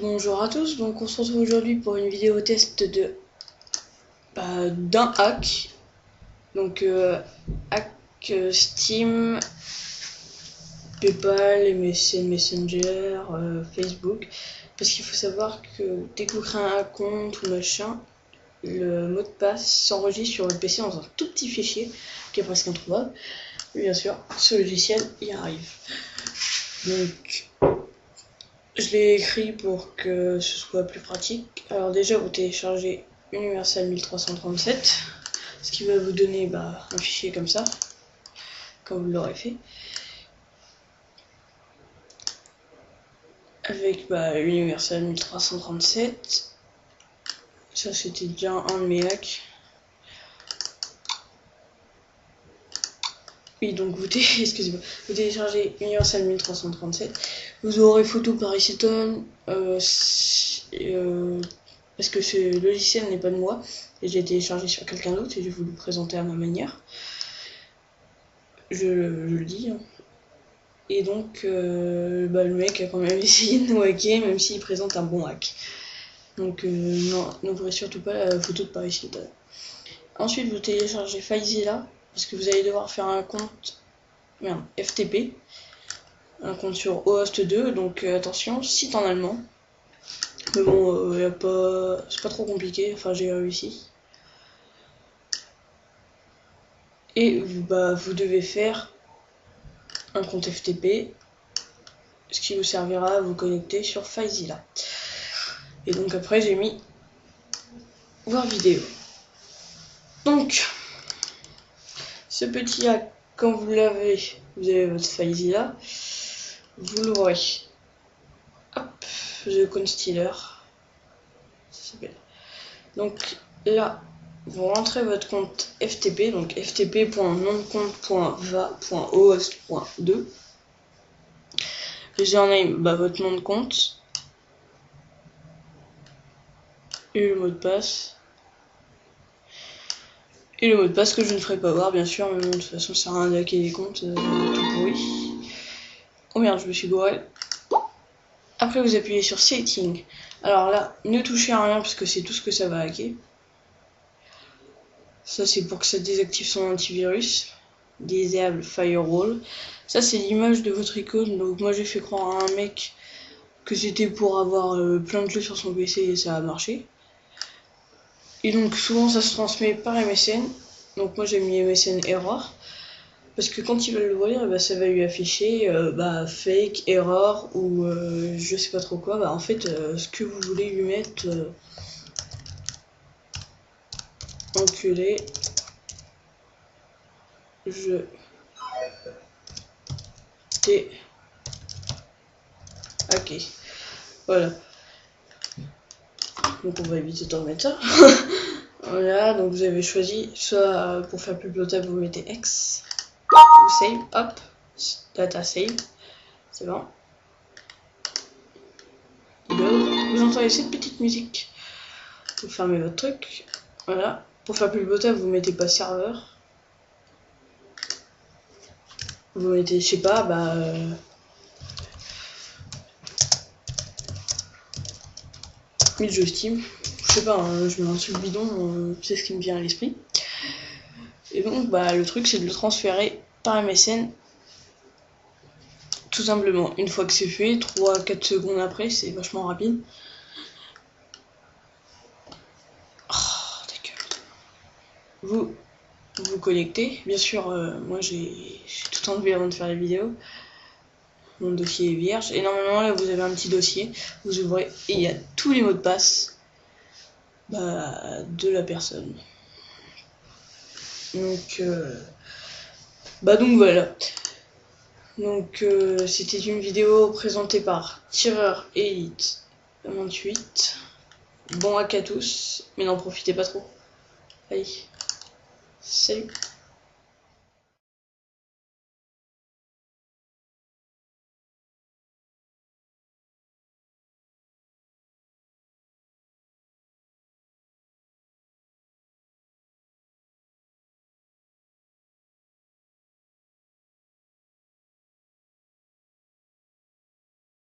Bonjour à tous, donc on se retrouve aujourd'hui pour une vidéo test d'un hack. Donc hack Steam, PayPal, MSN Messenger, Facebook. Parce qu'il faut savoir que dès que vous créez un compte ou machin, le mot de passe s'enregistre sur votre PC dans un tout petit fichier qui est presque introuvable. Et bien sûr, ce logiciel y arrive. Donc je l'ai écrit pour que ce soit plus pratique. Alors déjà, vous téléchargez Universal 1337, ce qui va vous donner un fichier comme ça, comme vous l'aurez fait. Avec Universal 1337. Ça, c'était déjà un de mes hacks. Oui, donc vous téléchargez Universal 1337. Vous aurez photo Paris Hilton, parce que ce logiciel n'est pas de moi et j'ai téléchargé sur quelqu'un d'autre et je vais vous le présenter à ma manière. Je le dis. Et donc, le mec a quand même essayé de nous hacker, même s'il présente un bon hack. Donc, non, n'ouvrez surtout pas la photo de Paris Hilton. Ensuite, vous téléchargez FileZilla, parce que vous allez devoir faire un compte FTP, un compte sur OHost2, donc attention, site en allemand. Mais bon, c'est pas trop compliqué, enfin j'ai réussi. Et vous devez faire un compte FTP, ce qui vous servira à vous connecter sur FileZilla. Et donc après j'ai mis voir vidéo. Donc ce petit hack, quand vous l'avez, vous avez votre FileZilla, vous l'ouvrez. Hop, The Constealer, ça s'appelle. Donc là, vous rentrez votre compte FTP, donc ftp.nomdecompte.va.host.2. Username, votre nom de compte. Et le mot de passe. Et le mot de passe que je ne ferai pas voir, bien sûr, mais bon, de toute façon, ça sert à rien de hacker les comptes, tout pourri. Oh merde, je me suis gouré. Après, vous appuyez sur Setting. Alors là, ne touchez à rien parce que c'est tout ce que ça va hacker. Ça, c'est pour que ça désactive son antivirus. Disable Firewall. Ça, c'est l'image de votre icône. Donc, moi, j'ai fait croire à un mec que c'était pour avoir plein de jeux sur son PC et ça a marché. Et donc, souvent, ça se transmet par MSN. Donc, moi, j'ai mis MSN error. Parce que quand il va l'ouvrir, ça va lui afficher fake, error ou je sais pas trop quoi. En fait, ce que vous voulez lui mettre, enculé, je t'ai hacké. Voilà. Donc on va éviter de remettre ça. Voilà, donc vous avez choisi, soit pour faire plus potable, vous mettez X. Vous save, hop, data save, c'est bon. Vous entendez cette petite musique. Vous fermez votre truc. Voilà. Pour faire plus potable, vous mettez pas serveur. Vous mettez, je sais pas, jeux Steam. Je sais pas, je mets un truc bidon, c'est ce qui me vient à l'esprit. Et donc, le truc, c'est de le transférer par MSN. Tout simplement. Une fois que c'est fait, 3-4 secondes après, c'est vachement rapide. Vous vous connectez. Bien sûr, moi j'ai tout enlevé avant de faire la vidéo. Mon dossier est vierge. Et normalement, là, vous avez un petit dossier. Vous ouvrez et il y a tous les mots de passe de la personne. Donc, donc voilà. Donc, c'était une vidéo présentée par Tireur Elite 28. Bon hack à tous, mais n'en profitez pas trop. Allez, salut.